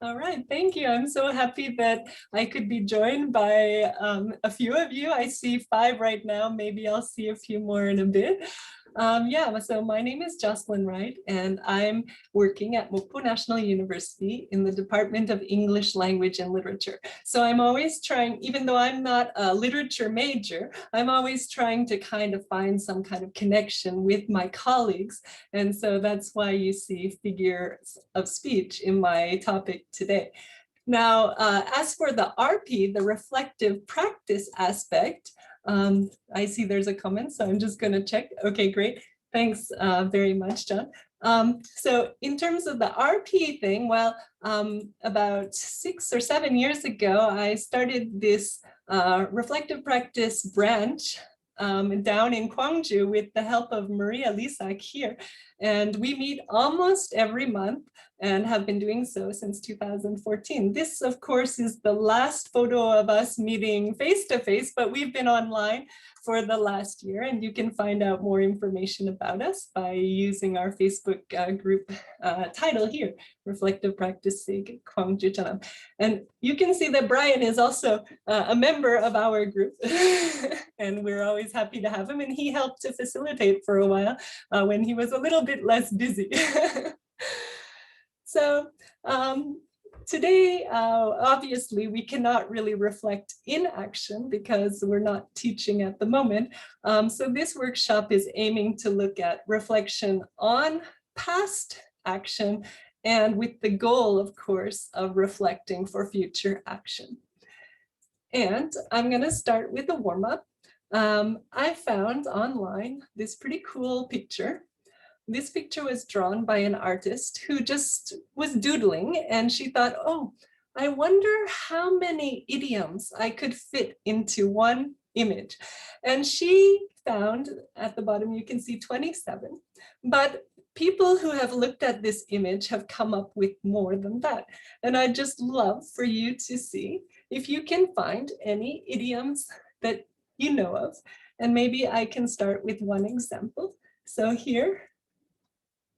All right, thank you. I'm so happy that I could be joined by a few of you. I see 5 right now. Maybe I'll see a few more in a bit. Yeah, so my name is Jocelyn Wright, and I'm working at Mokpo National University in the Department of English Language and Literature. So I'm always trying, even though I'm not a literature major, I'm always trying to kind of find some kind of connection with my colleagues. And so that's why you see figures of speech in my topic today. Now, as for the RP, the reflective practice aspect, I see there's a comment, so I'm just going to check. Okay, great. Thanks very much, John. So in terms of the RP thing, well, about 6 or 7 years ago, I started this reflective practice branch down in Gwangju with the help of Maria Lisak here. And we meet almost every month and have been doing so since 2014. This, of course, is the last photo of us meeting face-to-face, but we've been online for the last year, and you can find out more information about us by using our Facebook group title here, Reflective Practice Gwangju Chanam. And you can see that Brian is also a member of our group, and we're always happy to have him, and he helped to facilitate for a while when he was a little bit less busy. So today, obviously, we cannot really reflect in action because we're not teaching at the moment. So this workshop is aiming to look at reflection on past action and with the goal, of course, of reflecting for future action. And I'm going to start with a warm-up. I found online this pretty cool picture. This picture was drawn by an artist who just was doodling, and she thought, oh, I wonder how many idioms I could fit into one image. And she found at the bottom, you can see 27, but people who have looked at this image have come up with more than that. And I'd just love for you to see if you can find any idioms that you know of. And maybe I can start with one example. So here,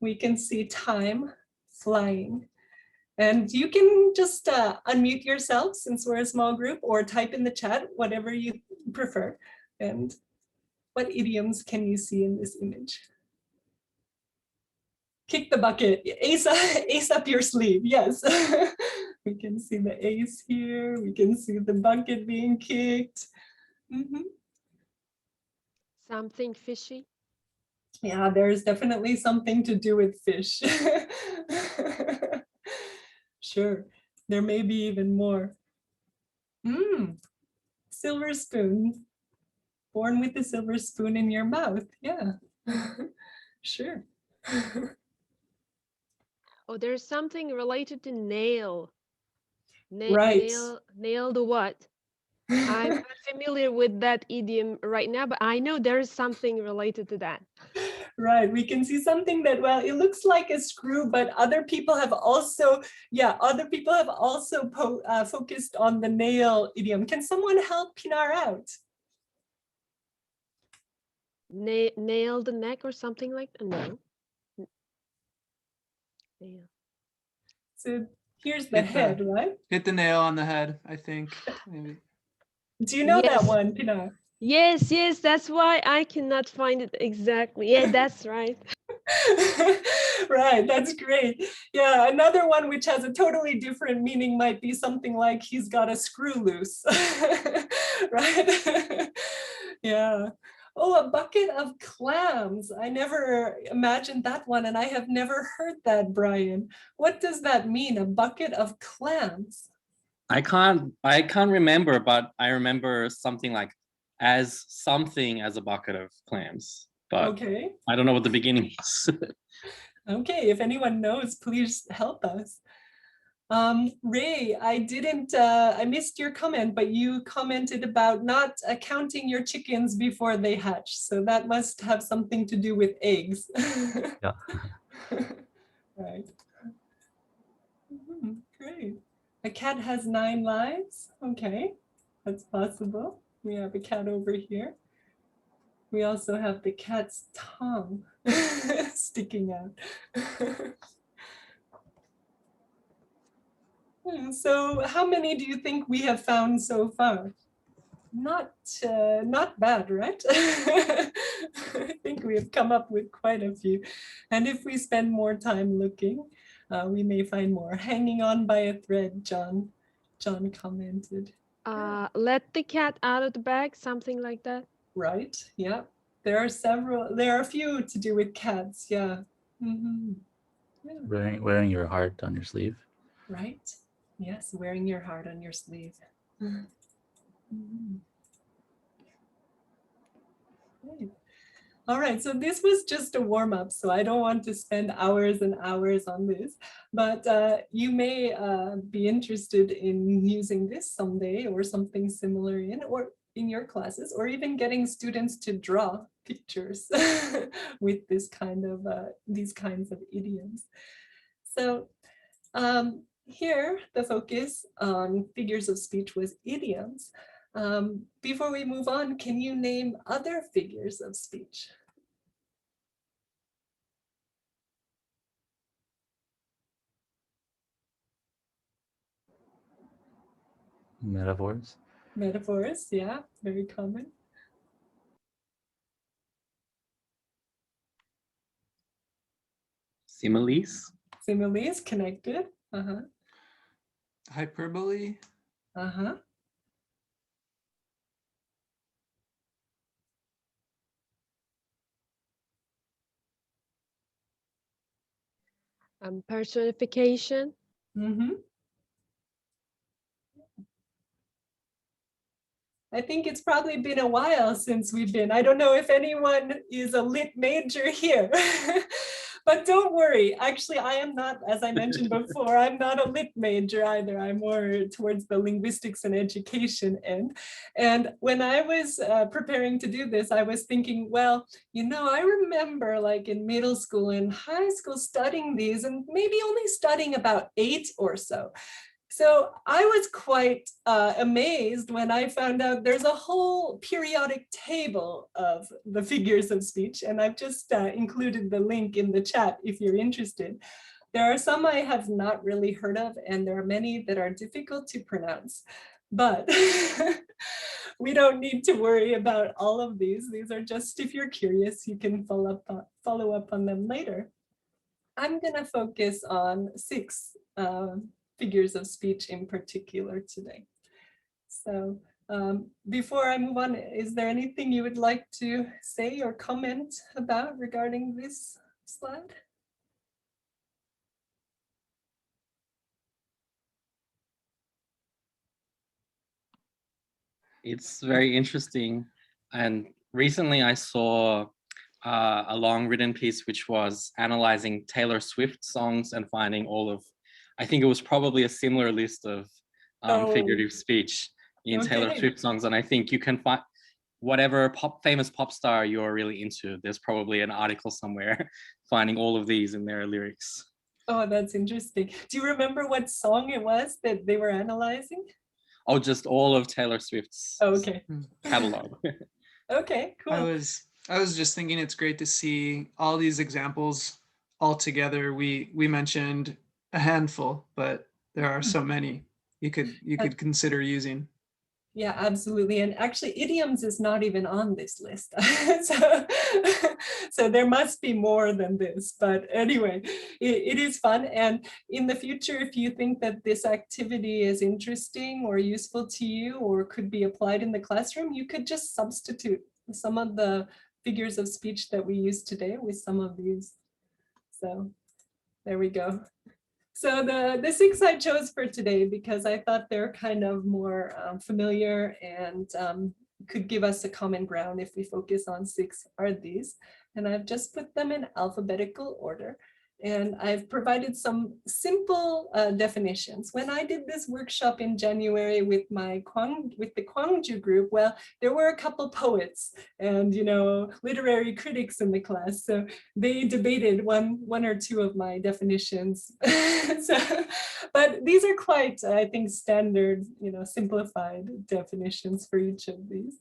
we can see time flying. And you can just unmute yourself since we're a small group, or type in the chat, whatever you prefer. And what idioms can you see in this image? Kick the bucket, ace up your sleeve, yes. We can see the ace here. We can see the bucket being kicked. Something fishy. Yeah, there's definitely something to do with fish. Sure, there may be even more. Silver spoon. Born with a silver spoon in your mouth. Yeah, sure. Oh, there's something related to nail. Right. Nail the what? I'm not familiar with that idiom right now, but I know there is something related to that. Right, we can see something that, well, it looks like a screw, but other people have also, focused on the nail idiom. Can someone help Pinar out? Nail the neck or something like that? No. Nail. So here's the head, right? Hit the nail on the head, I think, maybe. Do you know that one, Pinar? Yes, that's why I cannot find it exactly. Yeah, that's right. Right, that's great. Yeah, another one which has a totally different meaning might be something like he's got a screw loose. Right? Yeah. Oh, a bucket of clams. I never imagined that one, and I have never heard that, Brian. What does that mean, a bucket of clams? I can't remember, but I remember something like as a bucket of clams. But okay. I don't know what the beginning is. Okay, if anyone knows, please help us. Ray, I missed your comment, but you commented about not counting your chickens before they hatch. So that must have something to do with eggs. Yeah. Right. Great. A cat has 9 lives. Okay, that's possible. We have a cat over here. We also have the cat's tongue sticking out. So how many do you think we have found so far? Not bad, right? I think we have come up with quite a few. And if we spend more time looking, we may find more. Hanging on by a thread, John commented. Let the cat out of the bag, something like that. Right, yeah. There are a few to do with cats, yeah. Yeah. Wearing your heart on your sleeve. Right, yes, wearing your heart on your sleeve. Great. All right, so this was just a warm-up, so I don't want to spend hours and hours on this, but you may be interested in using this someday or something similar in your classes, or even getting students to draw pictures with these kinds of idioms. So here, the focus on figures of speech was idioms. Before we move on, can you name other figures of speech? Metaphors. Metaphors, yeah, very common. Similes. Similes, connected. Hyperbole. Personification. I think it's probably been a while since I don't know if anyone is a lit major here, but don't worry. Actually, I am not, as I mentioned before, I'm not a lit major either. I'm more towards the linguistics and education end. And when I was preparing to do this, I was thinking, well, I remember like in middle school and high school studying these and maybe only studying about 8 or so. So I was quite amazed when I found out there's a whole periodic table of the figures of speech, and I've just included the link in the chat if you're interested. There are some I have not really heard of, and there are many that are difficult to pronounce. But we don't need to worry about all of these. These are just, if you're curious, you can follow up on them later. I'm going to focus on 6 figures of speech in particular today. So before I move on, is there anything you would like to say or comment about regarding this slide? It's very interesting. And recently I saw a long written piece which was analyzing Taylor Swift songs and finding I think it was probably a similar list of figurative speech in Taylor Swift songs. And I think you can find whatever famous pop star you're really into. There's probably an article somewhere finding all of these in their lyrics. Oh, that's interesting. Do you remember what song it was that they were analyzing? Oh, just all of Taylor Swift's catalog. Okay, cool. I was just thinking it's great to see all these examples all together. We mentioned a handful, but there are so many you could consider using. Yeah, absolutely. And actually idioms is not even on this list. So there must be more than this. But anyway, it is fun. And in the future, if you think that this activity is interesting or useful to you or could be applied in the classroom, you could just substitute some of the figures of speech that we use today with some of these. So there we go. So the 6 I chose for today because I thought they're kind of more familiar and could give us a common ground if we focus on 6 are these. And I've just put them in alphabetical order. And I've provided some simple definitions. When I did this workshop in January with the Gwangju group, well, there were a couple poets and literary critics in the class, so they debated one or two of my definitions. But these are quite, I think, standard, simplified definitions for each of these.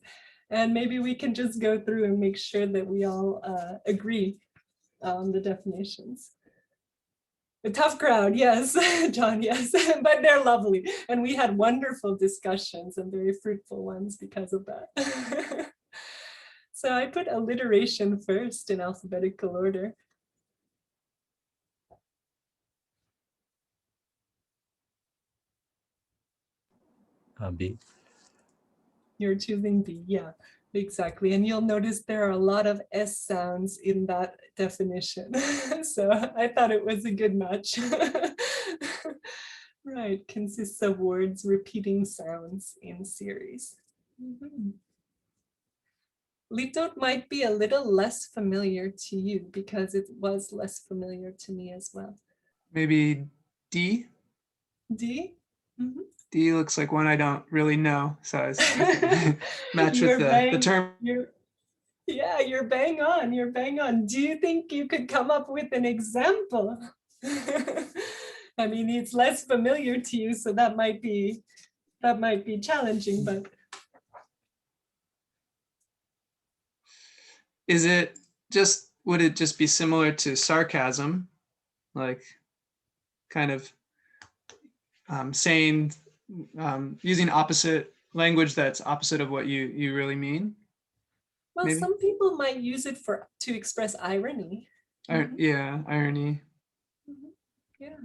And maybe we can just go through and make sure that we all agree on the definitions. A tough crowd, yes, John, yes, but they're lovely. And we had wonderful discussions and very fruitful ones because of that. So I put alliteration first in alphabetical order. B. You're choosing B, yeah, exactly. And you'll notice there are a lot of S sounds in that definition. So I thought it was a good match. Right, consists of words repeating sounds in series. Litot might be a little less familiar to you because it was less familiar to me as well. Maybe D. D? Mhm. D looks like one I don't really know, so I match You're with the bang- term. Yeah, you're bang on. You're bang on. Do you think you could come up with an example? I mean, it's less familiar to you, so that might be challenging, but Is it just, would it just be similar to sarcasm? Like kind of saying, using opposite language that's opposite of what you really mean? well, Maybe? some people might use it to express irony. Yeah, irony. Yeah.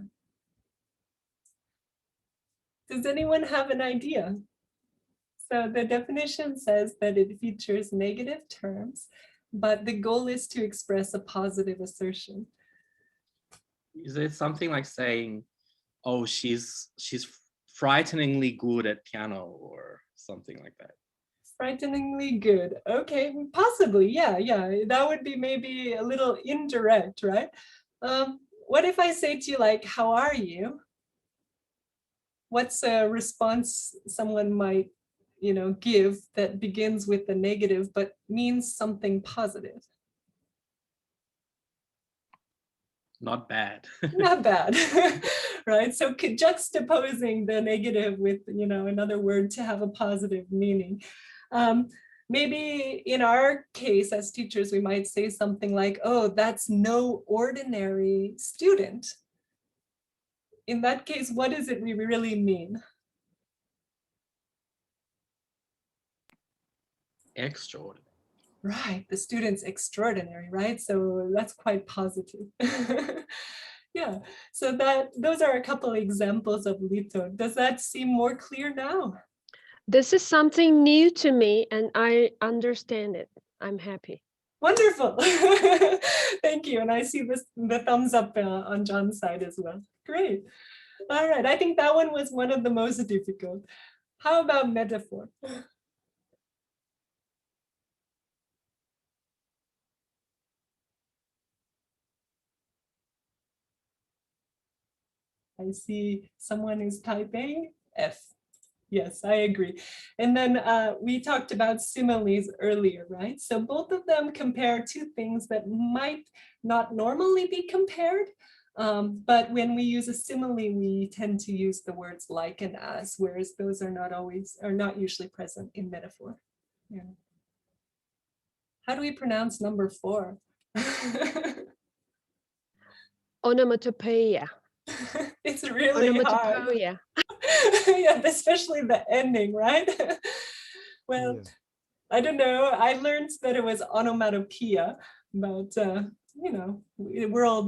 Does anyone have an idea? So the definition says that it features negative terms, but the goal is to express a positive assertion. Is it something like saying, oh, she's frighteningly good at piano or something like that? Frighteningly good. Okay, possibly. Yeah. That would be maybe a little indirect, right? What if I say to you, like, how are you? What's a response someone might, give that begins with the negative but means something positive? Not bad. Not bad, right? So juxtaposing the negative with, another word to have a positive meaning. Maybe in our case as teachers, we might say something like, oh, that's no ordinary student. In that case, what does it really mean? Extraordinary. Right, the student's extraordinary, right? So that's quite positive. Yeah, so those are a couple examples of lito. Does that seem more clear now? This is something new to me and I understand it. I'm happy. Wonderful. Thank you. And I see the thumbs up on John's side as well. Great. All right, I think that one was one of the most difficult. How about metaphor? I see someone is typing F. Yes, I agree. And then we talked about similes earlier, right? So both of them compare two things that might not normally be compared. But when we use a simile, we tend to use the words like and as, whereas those are not usually present in metaphor. Yeah. How do we pronounce number 4? Onomatopoeia. It's really hard. Onomatopoeia. Yeah, especially the ending, right? Well, Yeah. I don't know. I learned that it was onomatopoeia, but we're all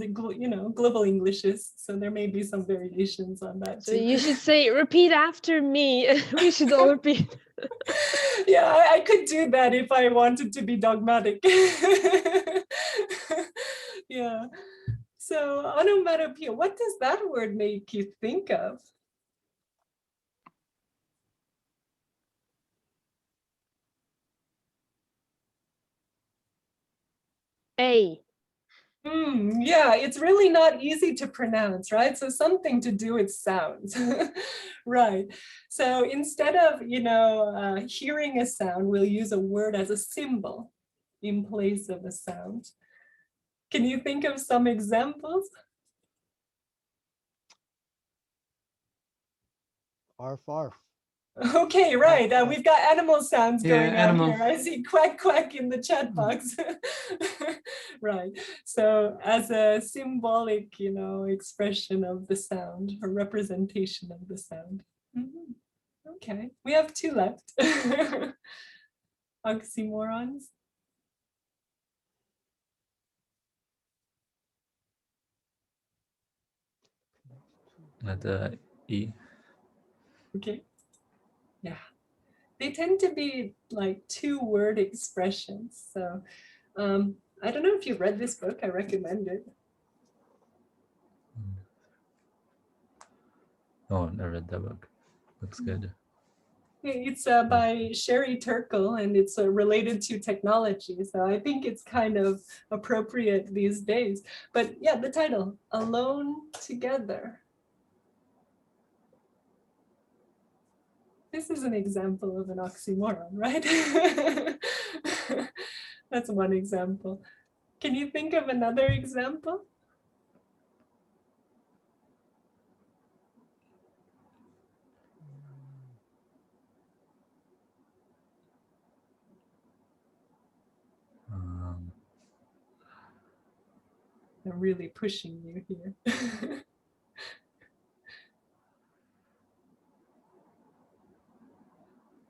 global Englishes, so there may be some variations on that So too. you should say, repeat after me. We should all repeat. Yeah, I could do that if I wanted to be dogmatic. Yeah. So onomatopoeia, what does that word make you think of? A. Yeah, it's really not easy to pronounce, right? So something to do with sounds, right? So instead of, hearing a sound, we'll use a word as a symbol in place of a sound. Can you think of some examples? Arf, arf. Okay, right. We've got animal sounds Yeah, going on animal. here. I see quack quack in the chat box. Right. So as a symbolic, expression of the sound, a representation of the sound. Mhm. Okay, we have 2 left. Oxymorons. Letter E. Okay. Yeah. They tend to be like 2-word expressions. So I don't know if you've read this book. I recommend it. Oh, I read that book. Looks good. It's by Sherry Turkle, and it's related to technology. So I think it's kind of appropriate these days. But yeah, the title, Alone Together. This is an example of an oxymoron, right? That's one example. Can you think of another example? I'm really pushing you here.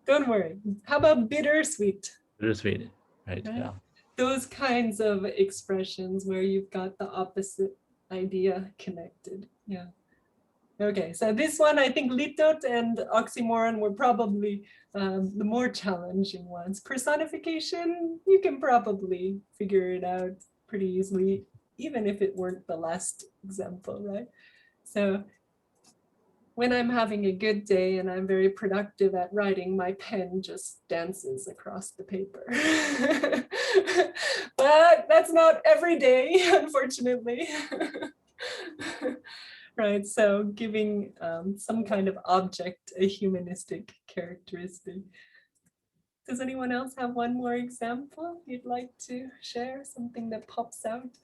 Don't worry. How about bittersweet? Bittersweet, right? Right. Yeah. Those kinds of expressions where you've got the opposite idea connected. Yeah. Okay, so this one, I think litot and oxymoron were probably the more challenging ones. Personification, you can probably figure it out pretty easily, even if it weren't the last example, right? So when I'm having a good day and I'm very productive at writing, my pen just dances across the paper. But that's not every day, unfortunately. Right, so giving some kind of object a humanistic characteristic. Does anyone else have one more example you'd like to share, something that pops out?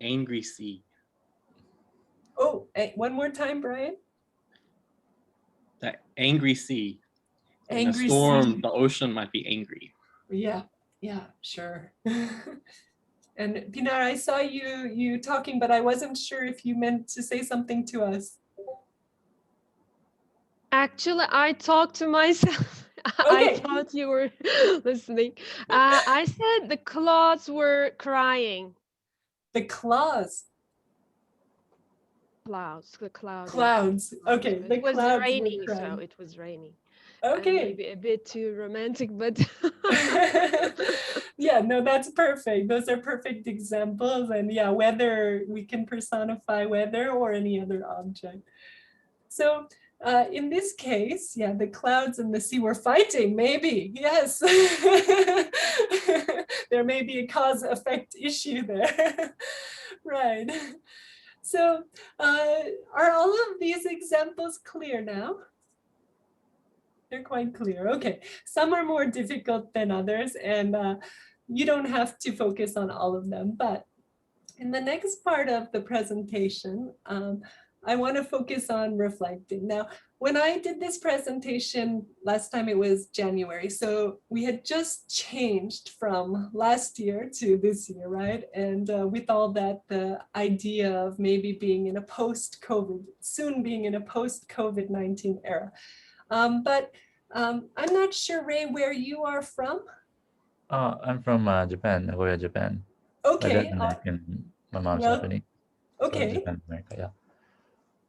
Angry sea. Oh, one more time, Brian. That angry sea. In a Angry storm, sea. the ocean might be angry. Yeah, sure. And Pinar, I saw you talking, but I wasn't sure if you meant to say something to us. Actually, I talked to myself. I Okay. thought you were listening. I said the clouds were crying. The claws. Clouds, the cloudy. Clouds. Okay, the It was clouds were raining, so crying. it was raining. Okay. Maybe a bit too romantic, but Yeah, no, that's perfect. Those are perfect examples. And yeah, weather, we can personify weather or any other object. So in this case, yeah, the clouds and the sea were fighting, maybe, yes. There may be a cause-effect issue there. Right. So are all of these examples clear now? They're quite clear. Okay, some are more difficult than others, and you don't have to focus on all of them. But in the next part of the presentation, I want to focus on reflecting. Now, when I did this presentation last time, it was January. So we had just changed from last year to this year, right? And with all that, the idea of maybe being in a post-COVID, soon being in a post-COVID-19 era. But I'm not sure, Ray, where you are from. I'm from Japan, Nagoya, Japan. Okay. My mom's well, Japanese. Okay. So Japan, America, yeah.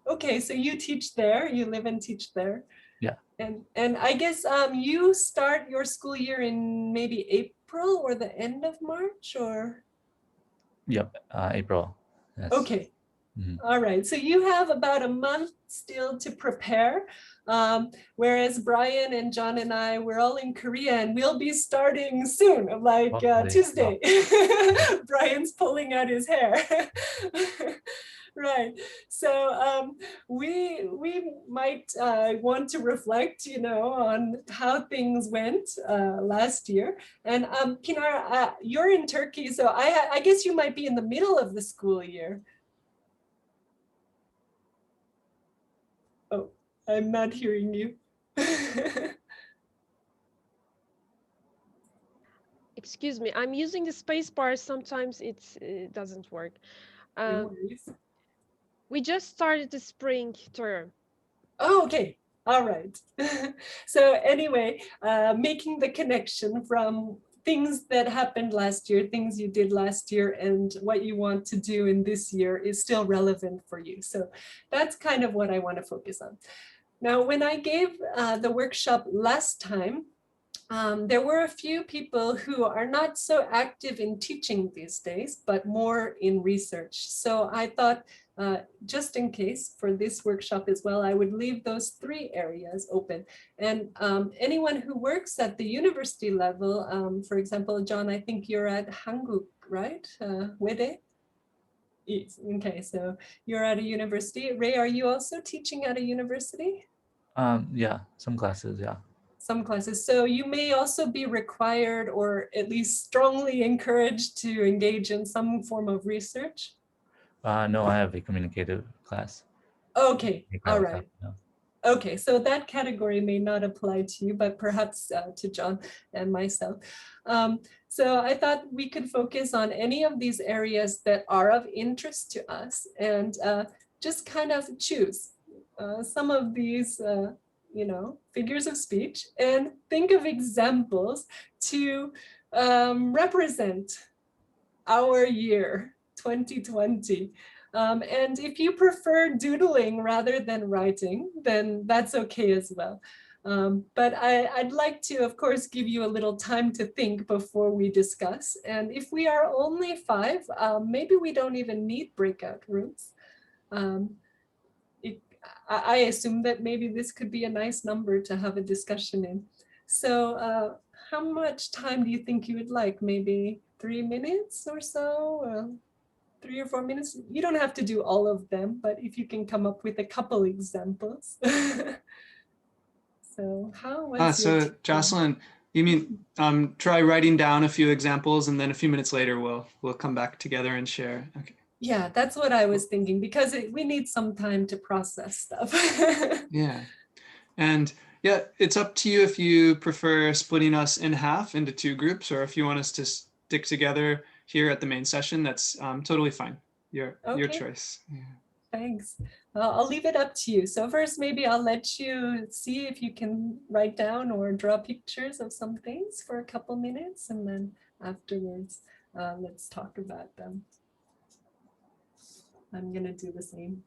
Okay, so you teach there, you live and teach there. Yeah. And I guess you start your school year in maybe April or the end of March, or? Yep, April. Yes. Okay. All right, so you have about a month still to prepare, whereas Brian and John and I, we're all in Korea and we'll be starting soon, like Tuesday. Brian's pulling out his hair. Right. So we might want to reflect, on how things went last year. And Pinar, you're in Turkey, so I guess you might be in the middle of the school year. Oh, I'm not hearing you. Excuse me, I'm using the space bar. Sometimes it doesn't work. No Um, worries. we just started the spring term. Oh, okay. All right. So anyway, making the connection from things that happened last year, things you did last year, and what you want to do in this year is still relevant for you. So that's kind of what I want to focus on. Now, when I gave the workshop last time, there were a few people who are not so active in teaching these days, but more in research. So I thought, just in case for this workshop as well, I would leave those 3 areas open. And anyone who works at the university level, for example, John, I think you're at Hanguk, right? Wede? Yes. Okay, so you're at a university. Ray, are you also teaching at a university? Yeah, some classes, yeah. Some classes. So you may also be required or at least strongly encouraged to engage in some form of research. No, I have a communicative class. Okay, all Eikaiwa right. class, yeah. Okay, so that category may not apply to you, but perhaps to John and myself. So I thought we could focus on any of these areas that are of interest to us and just kind of choose some of these figures of speech and think of examples to represent our year 2020. And if you prefer doodling rather than writing, then that's okay as well. But I'd like to, of course, give you a little time to think before we discuss. And if we are only 5, maybe we don't even need breakout rooms. I assume that maybe this could be a nice number to have a discussion in. So how much time do you think you would like? Maybe 3 minutes or so? 3 or 4 minutes? You don't have to do all of them, but if you can come up with a couple examples. So how was your So Jocelyn, you mean try writing down a few examples and then a few minutes later we'll come back together and share. Okay. Yeah, that's what I was thinking because we need some time to process stuff. Yeah. And yeah, it's up to you if you prefer splitting us in half into 2 groups, or if you want us to stick together here at the main session, that's totally fine. Your choice. Yeah. Thanks. I'll leave it up to you. So first, maybe I'll let you see if you can write down or draw pictures of some things for a couple minutes, and then afterwards, let's talk about them. I'm gonna do the same.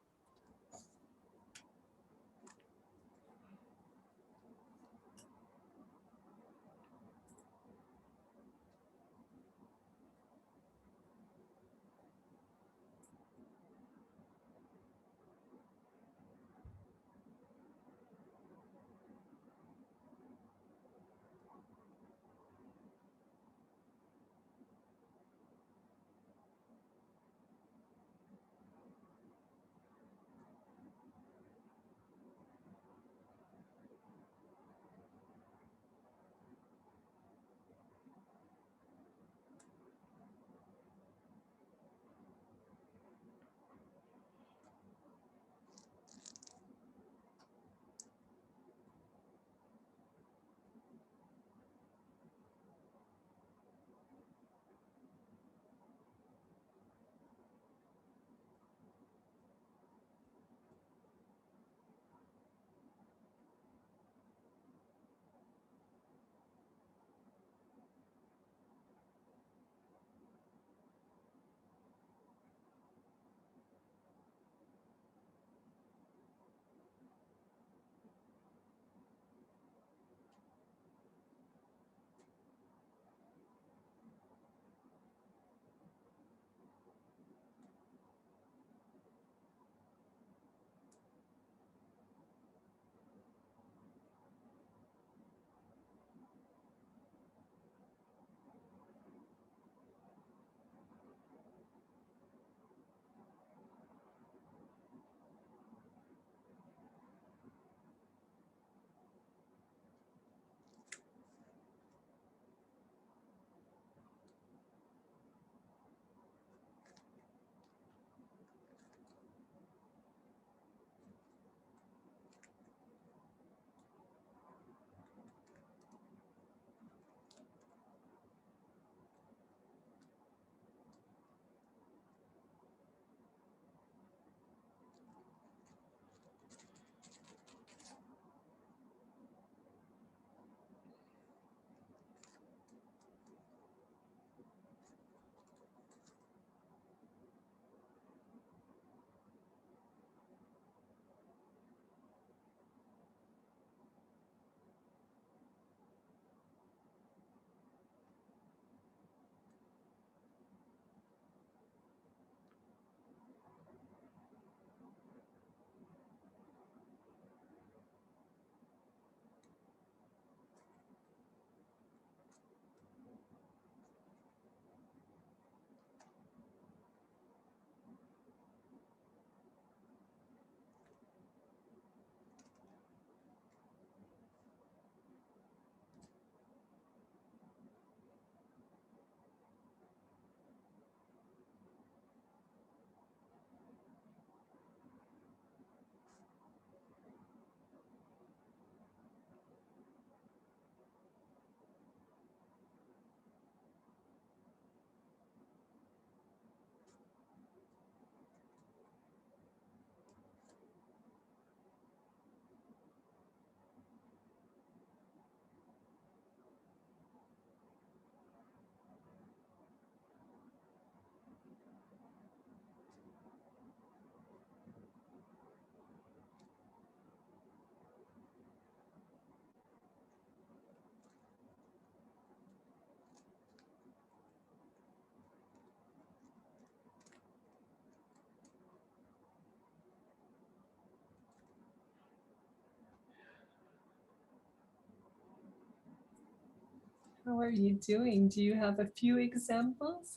How are you doing? Do you have a few examples?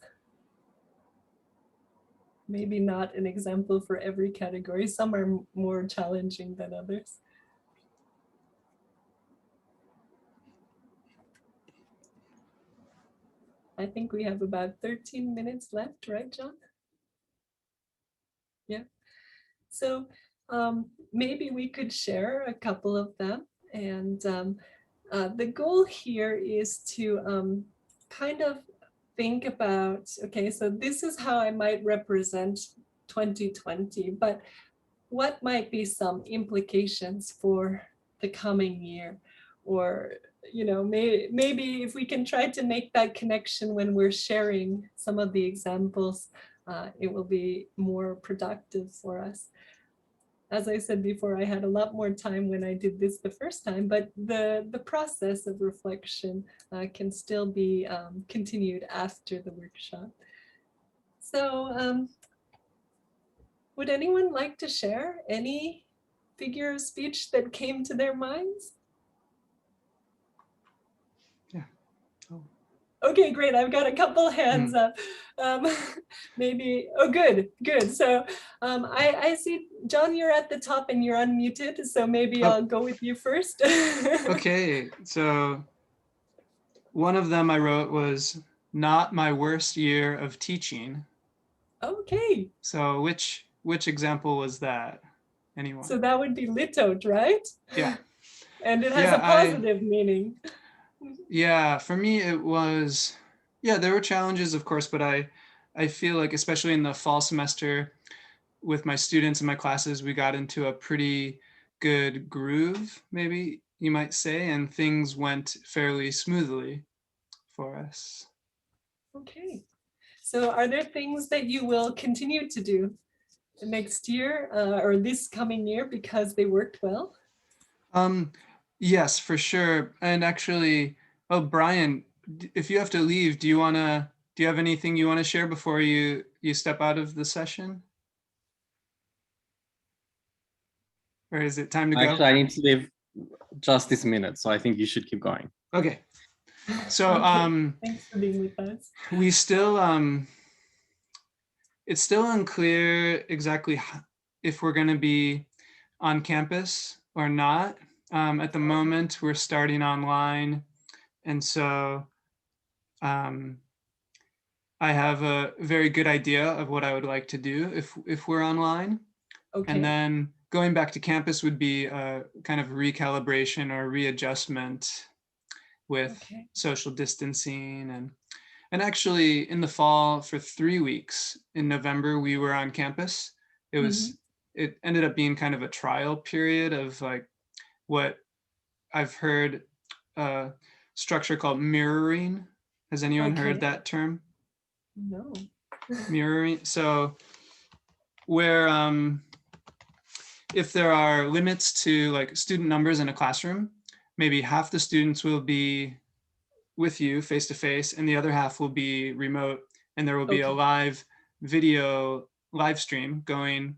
Maybe not an example for every category. Some are more challenging than others. I think we have about 13 minutes left, right, John? Yeah. So maybe we could share a couple of them. And the goal here is to kind of think about, okay, so this is how I might represent 2020, but what might be some implications for the coming year? Or, you know, maybe if we can try to make that connection when we're sharing some of the examples, it will be more productive for us. As I said before, I had a lot more time when I did this the first time, but the process of reflection can still be continued after the workshop. So would anyone like to share any figure of speech that came to their minds? Yeah. Oh. Okay, great. I've got a couple hands up. Maybe, oh, good. So I see, John, you're at the top and you're unmuted. So maybe I'll go with you first. Okay, so one of them I wrote was not my worst year of teaching. Okay. So which example was that? Anyone? So that would be litot, right? Yeah. And it has a positive meaning. Yeah, for me it was, yeah, there were challenges, of course, but I feel like, especially in the fall semester with my students and my classes, we got into a pretty good groove, maybe you might say, and things went fairly smoothly for us. Okay. So are there things that you will continue to do next year or this coming year because they worked well? Yes, for sure. And actually, oh, Brian, if you have to leave, do you have anything you want to share before you step out of the session? Or is it time to go? Actually, I need to leave just this minute, so I think you should keep going. Okay. So okay. Thanks for being with us. We still it's still unclear exactly if we're going to be on campus or not. At the moment, we're starting online, and so I have a very good idea of what I would like to do if we're online. Okay. And then going back to campus would be a kind of recalibration or readjustment with social distancing. And actually in the fall for 3 weeks in November, we were on campus. It ended up being kind of a trial period of like what I've heard a structure called mirroring. Has anyone heard that term? No. Mirroring. So where if there are limits to like student numbers in a classroom, maybe half the students will be with you face to face and the other half will be remote, and there will be a live video live stream going.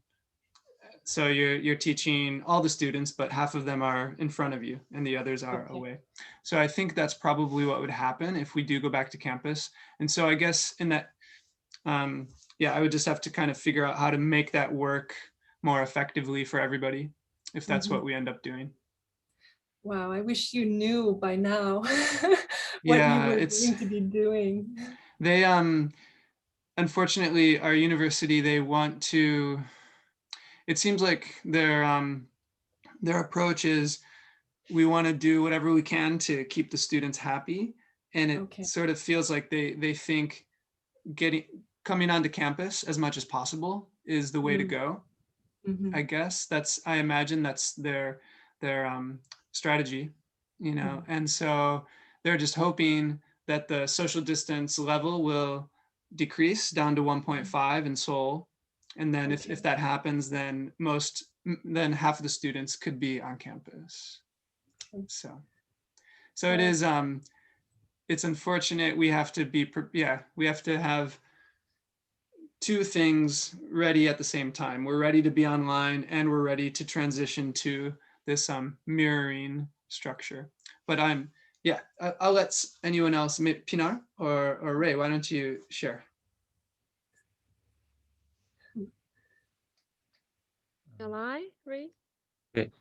So you're teaching all the students, but half of them are in front of you and the others are away. So I think that's probably what would happen if we do go back to campus. And so I guess in that, I would just have to kind of figure out how to make that work more effectively for everybody, if that's what we end up doing. Wow, I wish you knew by now what you were going to be doing. They, unfortunately, our university, they want to, it seems like their approach is we want to do whatever we can to keep the students happy. And it sort of feels like they think coming onto campus as much as possible is the way to go. I guess I imagine that's their strategy, you know. And so they're just hoping that the social distance level will decrease down to 1.5 in Seoul. And then if that happens, then half of the students could be on campus. So it is, it's unfortunate. We have to have two things ready at the same time. We're ready to be online and we're ready to transition to this mirroring structure. But yeah, I'll let anyone else, maybe Pinar or Ray, why don't you share? Shall I, Ray? Okay.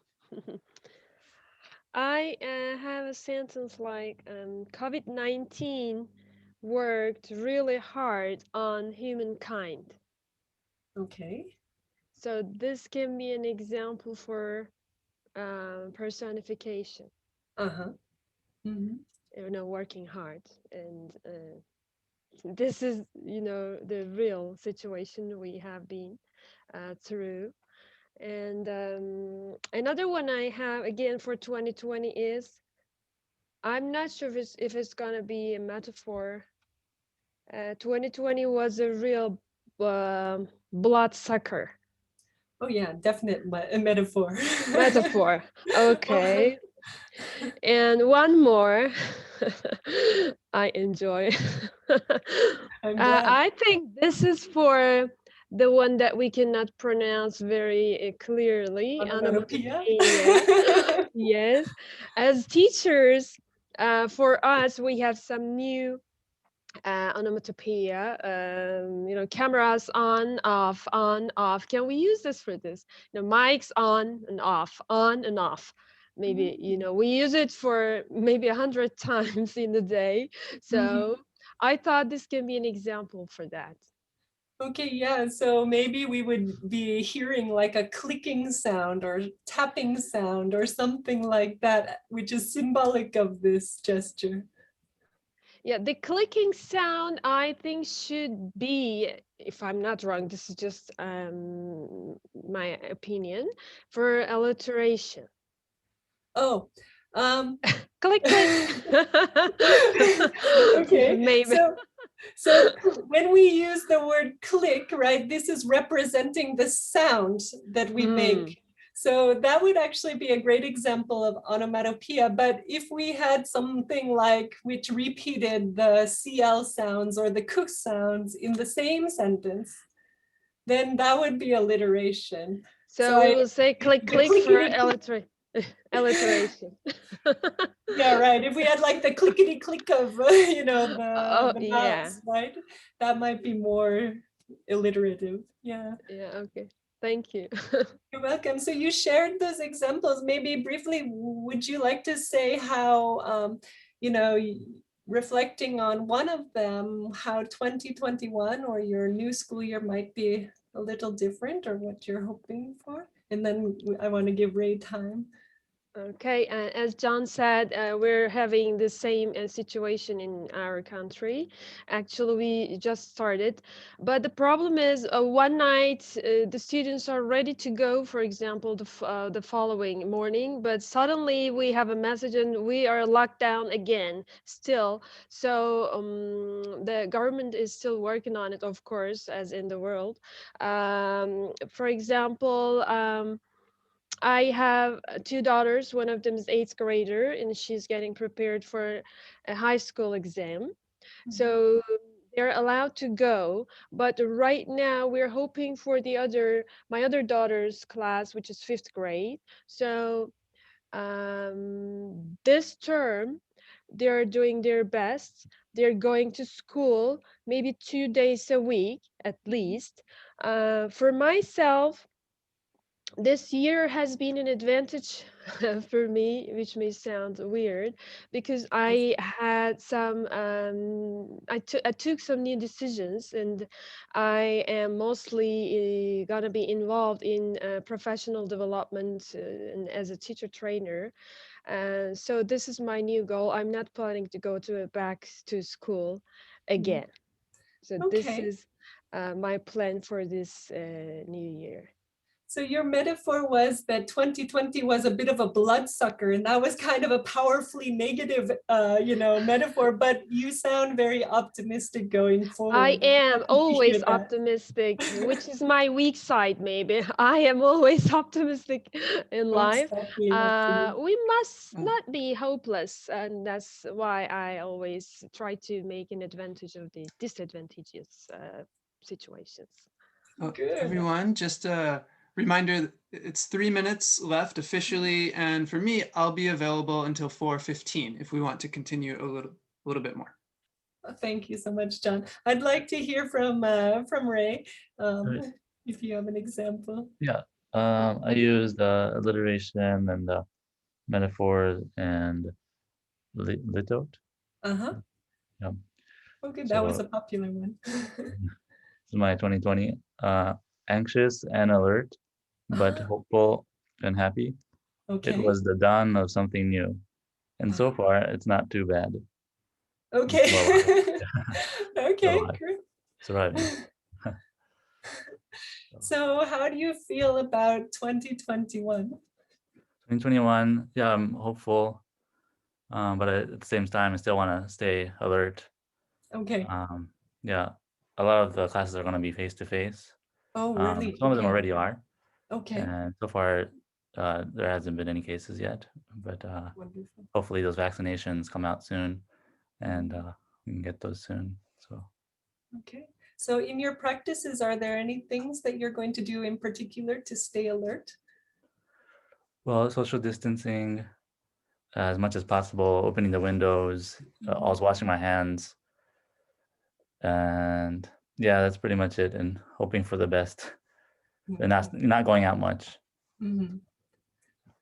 I have a sentence like COVID-19 worked really hard on humankind. Okay. So this can be an example for personification. Uh-huh. Mm-hmm. You know, working hard, and this is, you know, the real situation we have been through. And another one I have again for 2020 is, I'm not sure if it's gonna be a metaphor. 2020 was a real bloodsucker. Oh yeah, definite metaphor. Metaphor. Okay. And one more I enjoy. I'm glad. I think this is for the one that we cannot pronounce very clearly. Onomatopoeia. Onomatopoeia. Yes. As teachers, for us, we have some new onomatopoeia. You know, cameras on, off, on, off. Can we use this for this? You know, mics on and off, on and off. Maybe, you know, we use it for maybe 100 times in the day. So I thought this can be an example for that. Okay, yeah, so maybe we would be hearing like a clicking sound or tapping sound or something like that, which is symbolic of this gesture. Yeah, the clicking sound, I think, should be, if I'm not wrong, this is just my opinion, for alliteration. Oh, Click, click. okay, Maybe. so when we use the word click, right, this is representing the sound that we make. So that would actually be a great example of onomatopoeia. But if we had something like which repeated the CL sounds or the cook sounds in the same sentence, then that would be alliteration. So we will say click, click for alliteration. Yeah, right. If we had like the clickety click of, you know, the yeah. mouse, right? That might be more alliterative. Yeah. Yeah, okay. Thank you. You're welcome. So you shared those examples. Maybe briefly, would you like to say how, you know, reflecting on one of them, how 2021 or your new school year might be a little different or what you're hoping for? And then I want to give Ray time. Okay, as John said, we're having the same situation in our country. Actually, we just started, but the problem is one night the students are ready to go, for example, the following morning, but suddenly we have a message and we are locked down again still. So the government is still working on it, of course, as in the world. For example, I have two daughters. One of them is 8th grader, and she's getting prepared for a high school exam. So they're allowed to go, but right now we're hoping for my other daughter's class, which is 5th grade. So this term, they're doing their best. They're going to school maybe 2 days a week at least. For myself, this year has been an advantage for me, which may sound weird, because I had some I took some new decisions, and I am mostly gonna be involved in professional development and as a teacher trainer. So this is my new goal. I'm not planning to go back to school again. So this Okay. is my plan for this new year. So your metaphor was that 2020 was a bit of a bloodsucker, and that was kind of a powerfully negative, you know, metaphor. But you sound very optimistic going forward. I am always that. optimistic, which is my weak side, maybe. I am always optimistic in life. We must not be hopeless, and that's why I always try to make an advantage of the disadvantageous situations. Everyone, just a reminder, it's 3 minutes left officially, and for me, I'll be available until 4:15 if we want to continue a little bit more. Thank you so much, John. I'd like to hear from Ray, if you have an example. Yeah, I use the alliteration and the metaphors and litote. Uh-huh. Yeah. Okay, that was So a popular one. it's my 2020. Anxious and alert, but Uh-huh. hopeful and happy. It Okay. was the dawn of something new, and so Uh-huh. far it's not too bad. I'm Okay. still alive. Still Okay, alive. great. Surviving. So how do you feel about 2021? 2021. Yeah, I'm hopeful, but at the same time, I still want to stay alert. Okay. Yeah, a lot of the classes are going to be face to face. Oh, really? Some of them Okay. already are, Okay. and so far there hasn't been any cases yet. But Wonderful. hopefully those vaccinations come out soon, and Mm-hmm. we can get those soon. So Okay. So in your practices, are there any things that you're going to do in particular to stay alert? well, social distancing as much as possible, opening the windows, always washing my hands, and yeah, that's pretty much it. And hoping for the best, and not going out much. Mm-hmm.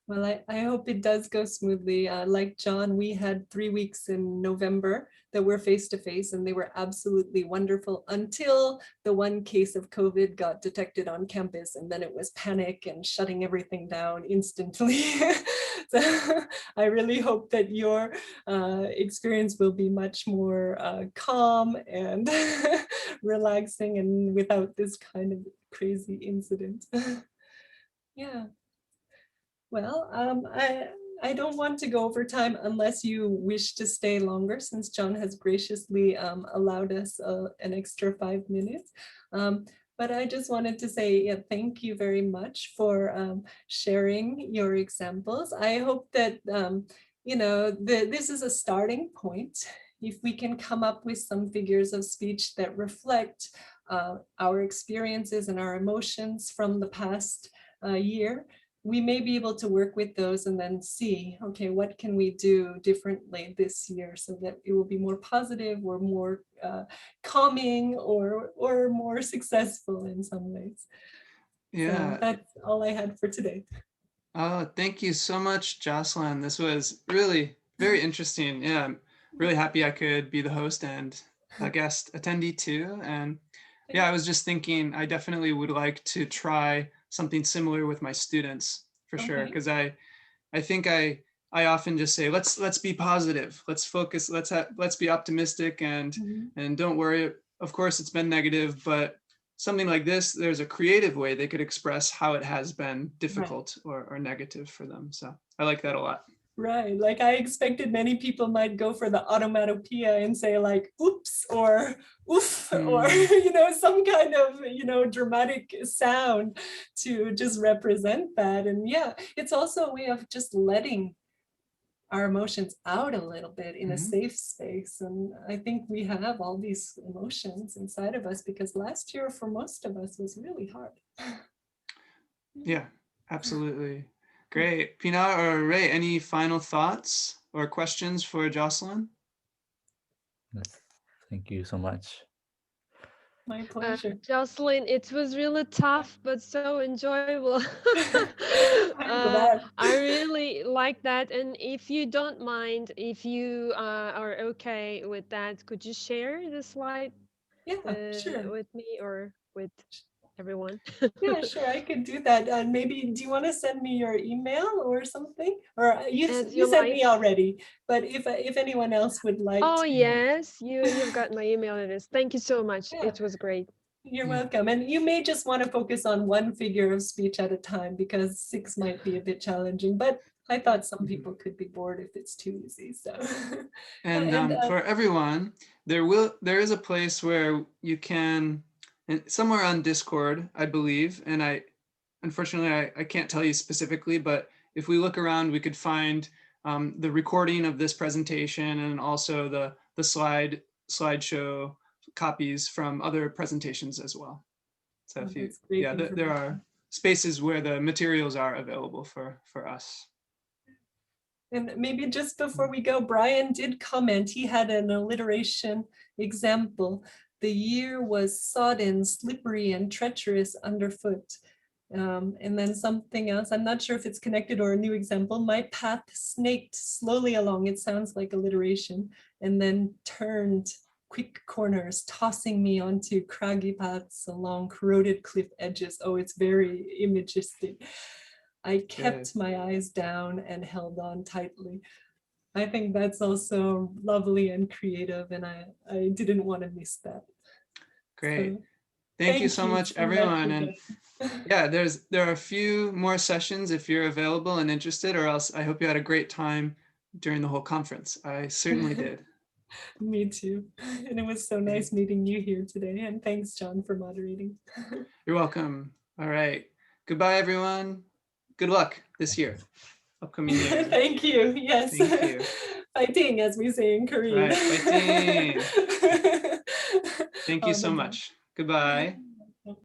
Well, I hope it does go smoothly. Like John, we had 3 weeks in November that were face to face, and they were absolutely wonderful until the one case of COVID got detected on campus, and then it was panic and shutting everything down instantly. So I really hope that your experience will be much more calm and relaxing and without this kind of crazy incident. Yeah. Well, I don't want to go over time unless you wish to stay longer, since John has graciously allowed us an extra 5 minutes. But I just wanted to say, yeah, thank you very much for sharing your examples. I hope that, this is a starting point. If we can come up with some figures of speech that reflect our experiences and our emotions from the past year, we may be able to work with those and then see, okay, what can we do differently this year so that it will be more positive or more calming or more successful in some ways. Yeah. So that's all I had for today. Oh, thank you so much, Jocelyn. This was really very interesting. Yeah, I'm really happy I could be the host and a guest attendee too. And yeah, I was just thinking I definitely would like to try something similar with my students for sure. Because I think I often just say, let's be positive, let's focus, let's be optimistic and don't worry. Of course, it's been negative, but something like this, there's a creative way they could express how it has been difficult or negative for them. So I like that a lot. Right. Like I expected many people might go for the automatopoeia and say like, oops, or oof, or, some kind of, dramatic sound to just represent that. And yeah, it's also a way of just letting our emotions out a little bit in a safe space. And I think we have all these emotions inside of us because last year for most of us was really hard. Yeah, absolutely. Great. Pinar or Ray, any final thoughts or questions for Jocelyn? Yes. Thank you so much. My pleasure. Jocelyn, it was really tough, but so enjoyable. I really like that. And if you don't mind, if you are okay with that, could you share the slide Sure. with me or with everyone? Yeah, sure, I could do that. And maybe, do you want to send me your email or something? Or you sent me already, but if anyone else would like to. Yes, you've got my email address. Thank you so much. Yeah. It was great. You're welcome. And you may just want to focus on one figure of speech at a time because 6 might be a bit challenging, but I thought some people could be bored if it's too easy. So and for everyone, there is a place where you can, and somewhere on Discord, I believe, and unfortunately I can't tell you specifically, but if we look around, we could find the recording of this presentation and also the slideshow copies from other presentations as well. So if you, there are spaces where the materials are available for us. And maybe just before we go, Brian did comment, he had an alliteration example. The year was sodden, slippery, and treacherous underfoot. And then something else, I'm not sure if it's connected or a new example. My path snaked slowly along, it sounds like alliteration, and then turned quick corners, tossing me onto craggy paths along corroded cliff edges. Oh, it's very imagistic. I kept my eyes down and held on tightly. I think that's also lovely and creative, and I didn't want to miss that. Great. So, thank you so much, everyone. And again. yeah, there are a few more sessions if you're available and interested, or else I hope you had a great time during the whole conference. I certainly did. Me too. And it was so nice meeting you here today. And thanks, John, for moderating. You're welcome. All right. Goodbye, everyone. Good luck this year. Upcoming year. Thank you. Yes. Thank you. Fighting, as we say in Korean. Right, fighting. Thank you All so the much. Goodbye. best.